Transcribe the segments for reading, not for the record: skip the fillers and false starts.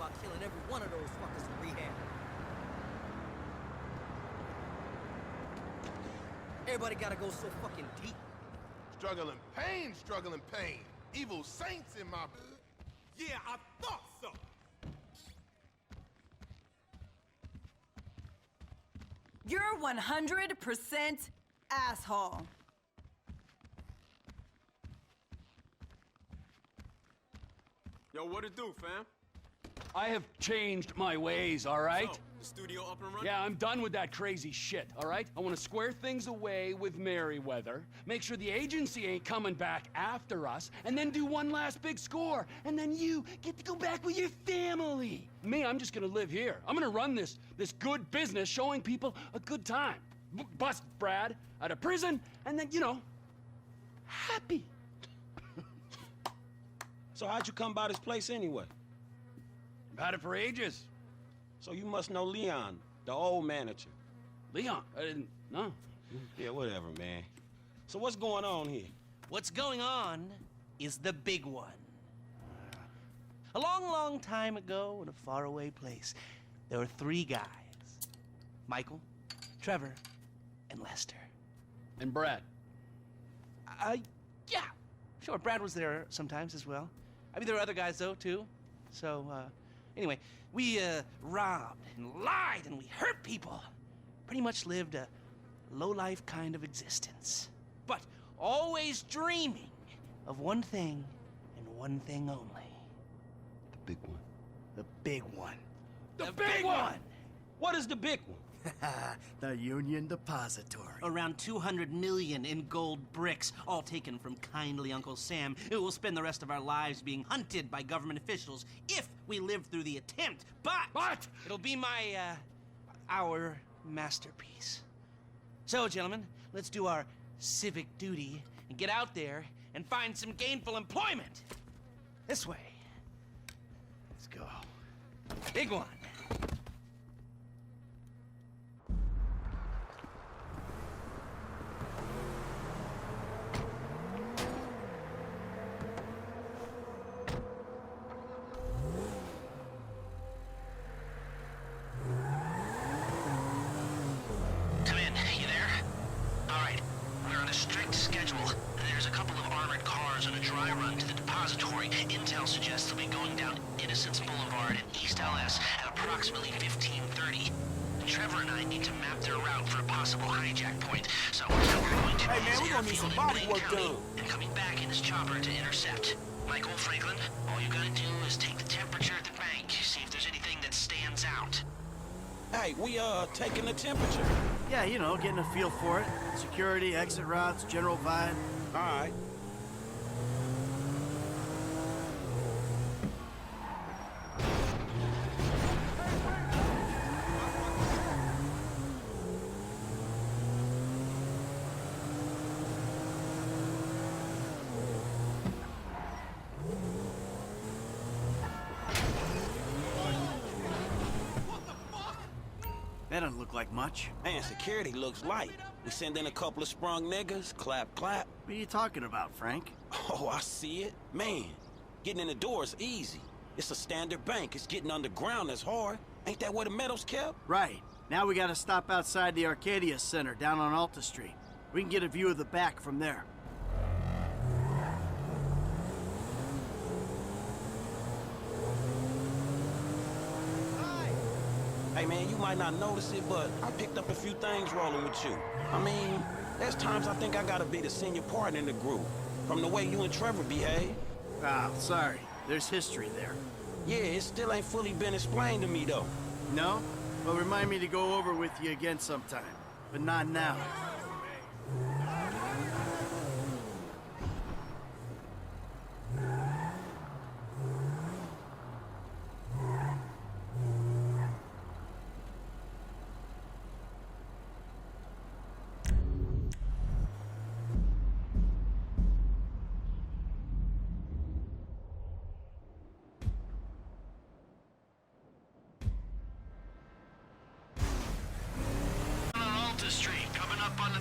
about killing every one of those fuckers in rehab. Everybody gotta go so fucking deep. Struggling pain. Evil saints in my... Yeah, I thought so. You're 100% asshole. Yo, what it do, fam? I have changed my ways, all right? So, the studio up and running? Yeah, I'm done with that crazy shit, all right? I want to square things away with Merryweather, make sure the agency ain't coming back after us, and then do one last big score. And then you get to go back with your family. Me, I'm just gonna live here. I'm gonna run this good business showing people a good time. Bust Brad out of prison, and then, you know, happy. So how'd you come by this place anyway? I've had it for ages. So you must know Leon, the old manager. Leon, I didn't know. Yeah, whatever, man. So what's going on here? What's going on is the big one. A long, long time ago in a faraway place, there were three guys. Michael, Trevor, and Lester. And Brad. Yeah. Sure, Brad was there sometimes as well. I mean, there were other guys, though, too. So, anyway, we, robbed and lied and we hurt people. Pretty much lived a low-life kind of existence. But always dreaming of one thing and one thing only. The big one. The big one. The big one! What is the big one? The Union Depository. Around 200 million in gold bricks, all taken from kindly Uncle Sam, who will spend the rest of our lives being hunted by government officials if we live through the attempt. But it'll be our masterpiece. So, gentlemen, let's do our civic duty and get out there and find some gainful employment. This way. Let's go. Big one. Intel suggests they'll be going down Innocence Boulevard in East LS at approximately 15:30. Trevor and I need to map their route for a possible hijack point. So we're going to Hey man, we're gonna need some body work done. And coming back in his chopper to intercept. Michael, Franklin, all you gotta do is take the temperature at the bank, see if there's anything that stands out. Hey, we taking the temperature. Yeah, you know, getting a feel for it. Security, exit routes, general vibe. All right. That doesn't look like much. Man, security looks light. We send in a couple of sprung niggas, clap, clap. What are you talking about, Frank? Oh, I see it. Man, getting in the door is easy. It's a standard bank. It's getting underground that's hard. Ain't that where the metal's kept? Right. Now we gotta stop outside the Arcadia Center down on Alta Street. We can get a view of the back from there. Hey man, you might not notice it, but I picked up a few things rolling with you. I mean, there's times I think I gotta be the senior partner in the group, from the way you and Trevor behave. Ah, sorry. There's history there. Yeah, it still ain't fully been explained to me though. No? Well, remind me to go over with you again sometime. But not now. Street, coming up on the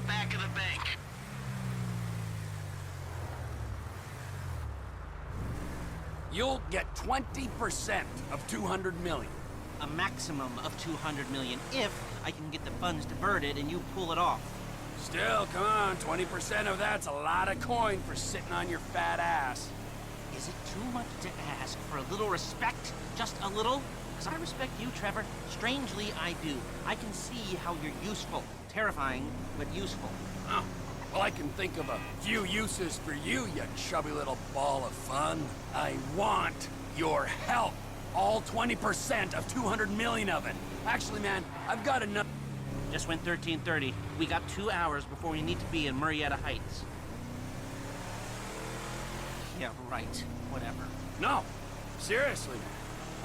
You'll get 20% of 200 million. A maximum of 200 million if I can get the funds diverted and you pull it off. Still, come on, 20% of that's a lot of coin for sitting on your fat ass. Is it too much to ask for a little respect? Just a little? Because I respect you, Trevor. Strangely, I do. I can see how you're useful. Terrifying, but useful. Oh, well, I can think of a few uses for you, you chubby little ball of fun. I want your help. All 20% of 200 million of it. Actually, man, I've got enough. Just went 13:30. We got 2 hours before we need to be in Murrieta Heights. Yeah, right. Whatever. No, seriously.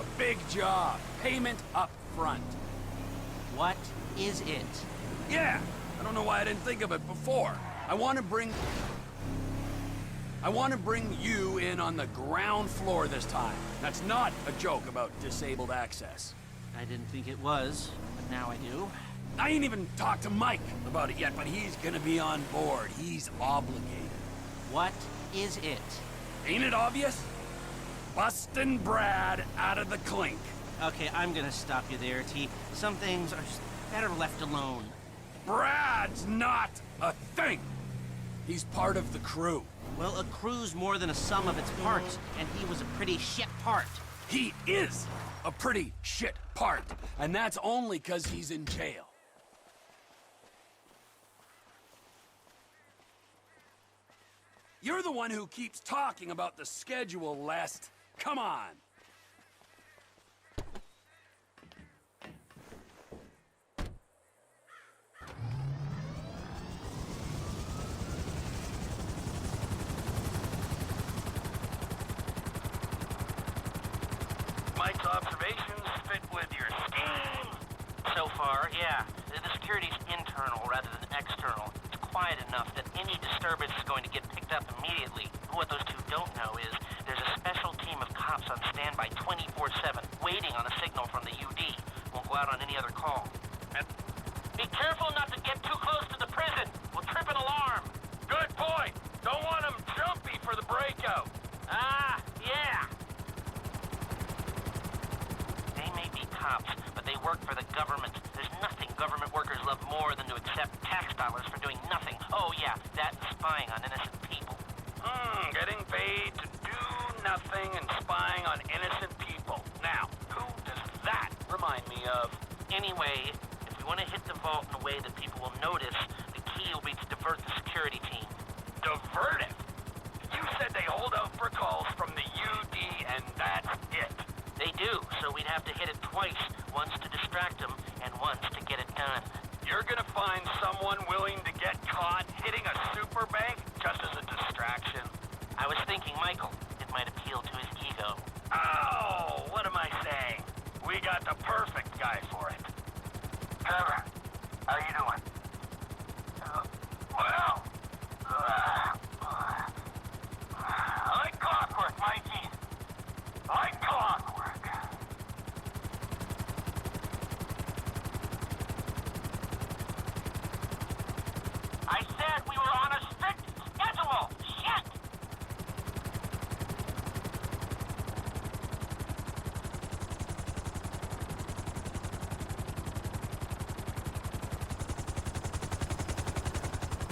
A big job. Payment up front. What is it? Yeah, I don't know why I didn't think of it before. I want to bring you in on the ground floor this time. That's not a joke about disabled access. I didn't think it was, but now I do. I ain't even talked to Mike about it yet, but he's gonna be on board. He's obligated. What is it? Ain't it obvious? Bustin' Brad out of the clink. Okay, I'm gonna stop you there, T. Some things are just better left alone. Brad's not a thing. He's part of the crew. Well, a crew's more than a sum of its parts, and he was a pretty shit part. He is a pretty shit part, and that's only 'cause he's in jail. You're the one who keeps talking about the schedule, Lest. Come on. Mike's observations fit with your scheme? So far, yeah. The security's internal rather than external. It's quiet enough that any disturbance is going to get picked up immediately. What those two don't know is there's a special team of cops on standby 24/7, waiting on a signal from the UD. Won't go out on any other call. And be careful not to get too close to the prison. We'll trip an alarm. Good point. Don't want them jumpy for the breakout. Ah, yeah. They may be cops, but they work for the government. There's nothing government workers love more than to accept tax dollars for doing nothing. Oh yeah, that's spying on innocent people. Getting paid to do nothing and spying on innocent people. Now, who does that remind me of? Anyway, if we want to hit the vault in a way that people will notice, the key will be to divert the security team. Divert it? You said they hold out for calls from the UD and that's it. They do, so we'd have to hit it twice, once to distract them and once to get it done. You're gonna find someone willing to get caught hitting a super bank just as a distraction? I was thinking Michael. It might appeal to his ego. Oh, what am I saying? We got the perfect guy for it. Trevor, how you doing? Well, like clockwork, Mikey. Like clockwork. I said we were on a strict schedule! Shit!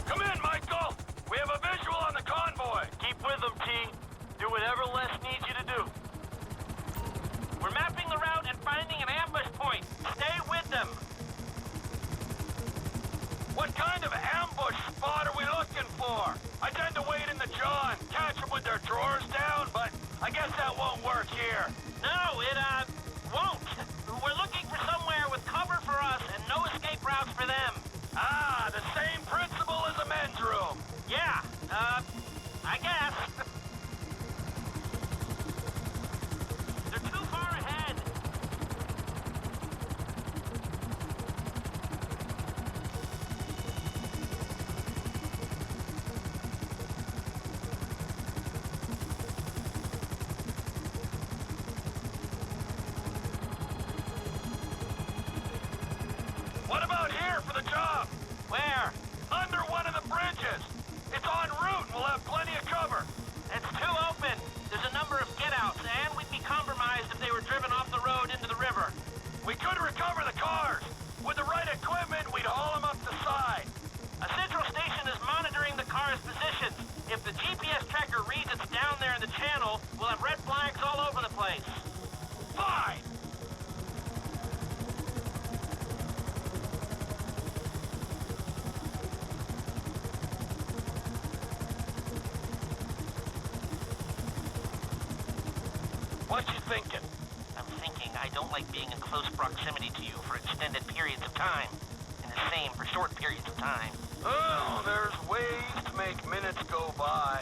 Come in, Michael! We have a visual on the convoy! Keep with them, T. Do whatever Les needs you to do. We're mapping the route and finding an ambush point. Stay with them. What kind of ambush spot are we looking for? I tend to wait in the jaw and catch them with their drawers down, but I guess that won't work here. No, it, won't. We're looking for somewhere with cover for us and no escape routes for them. Ah, the same principle as a men's room. Yeah, I guess. They're too far ahead. What about here for the job? Where? Under one of the bridges. It's en route and we'll have plenty of cover. What you thinking? I'm thinking I don't like being in close proximity to you for extended periods of time. And the same for short periods of time. Oh, there's ways to make minutes go by.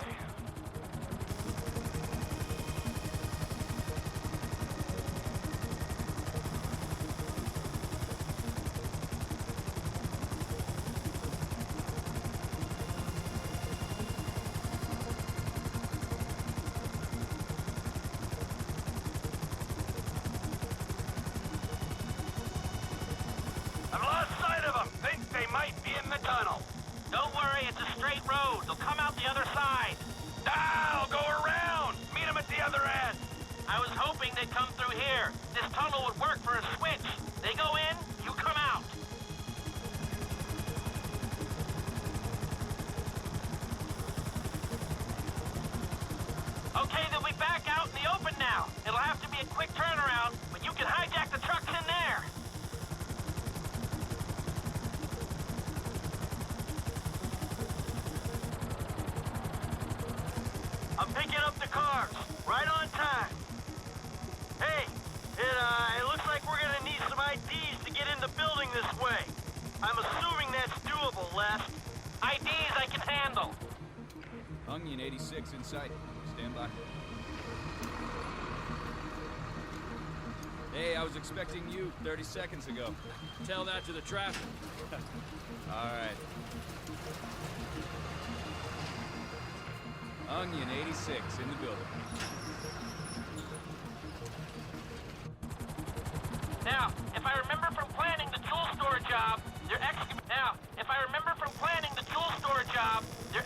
I've lost sight of them. Think they might be in the tunnel. Don't worry, it's a straight road. They'll come out the other side. I'll go around. Meet them at the other end. I was hoping they'd come through here. This tunnel would work for a switch. They go in, you come out. Okay, they'll be back out in the open now. It'll have to be a quick turnaround, but you can hijack the trucks in there. I'm picking up the cars. Right on time. Hey, it looks like we're gonna need some IDs to get in the building this way. I'm assuming that's doable, Les. IDs I can handle. Onion 86 in sight. Stand by. Hey, I was expecting you 30 seconds ago. Tell that to the traffic. All right. Onion 86 in the building. Now, if I remember from planning the jewel store job, they're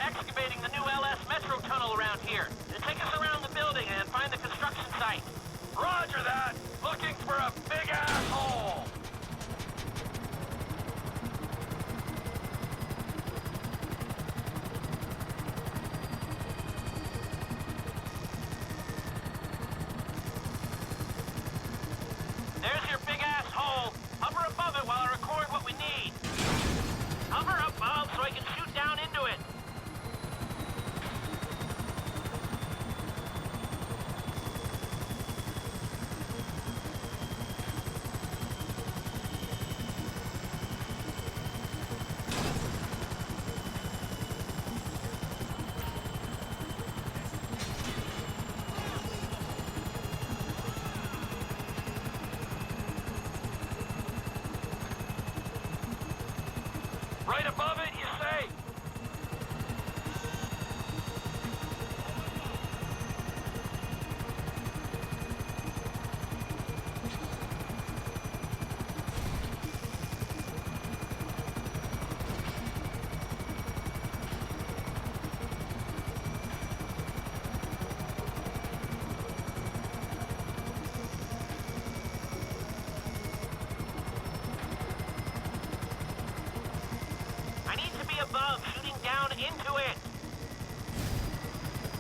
excavating the new LS Metro tunnel around here. They'll take us around the building and find the construction site. Roger that. Looking for a big asshole. There's your big ass hole. Hover above it while I record what we need. Hover above so I can shoot down into it. Right above it, you say? I need to be above, shooting down into it.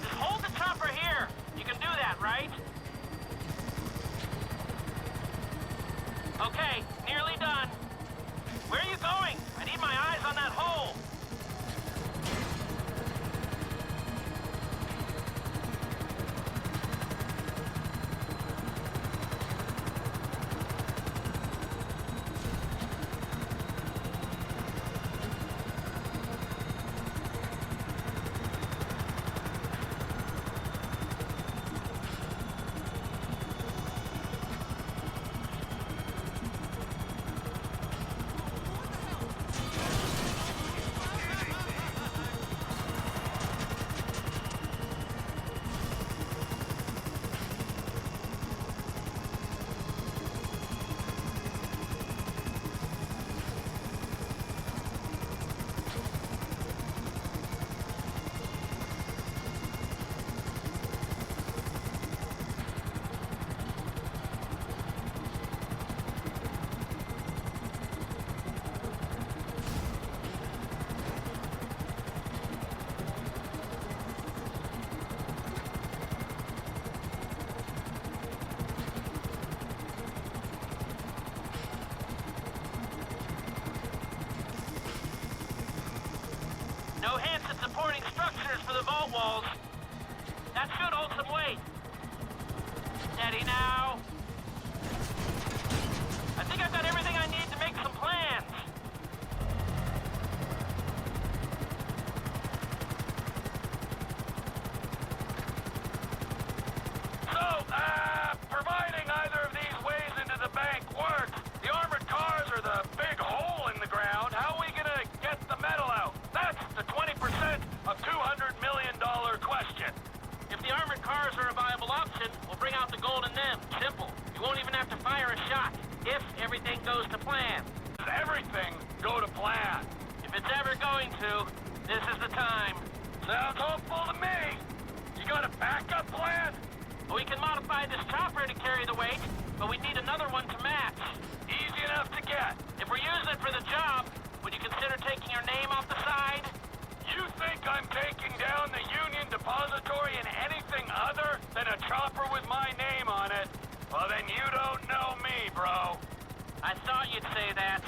Just hold the chopper here. You can do that, right? Okay, nearly done. Where are you going? I need my eyes on that hole. No Hanson supporting structures for the vault walls. That should hold some weight. Steady now. I think I've got everything I need to make some plans. So, providing either of these ways into the bank works, the armored cars are the big hole in the ground. How are we gonna get the metal out? That's the 20% of $200 million question. If the armored cars are a viable option, we'll bring out the gold in them. Simple. You won't even have to fire a shot, if everything goes to plan. Does everything go to plan? If it's ever going to, this is the time. Sounds hopeful to me. You got a backup plan? We can modify this chopper to carry the weight, but we need another one to match. Easy enough to get. If we're using it for the job, would you consider taking your name off the side? You think I'm taking down the Union Depository in anything other than a chopper with my name on it? Well, then you don't know me, bro. I thought you'd say that.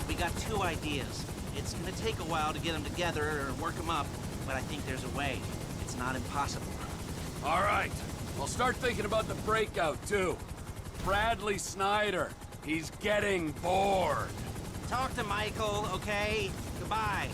We got two ideas. It's gonna take a while to get them together or work them up, but I think there's a way. It's not impossible. All right. I'll start thinking about the breakout, too. Bradley Snyder. He's getting bored. Talk to Michael, okay? Goodbye.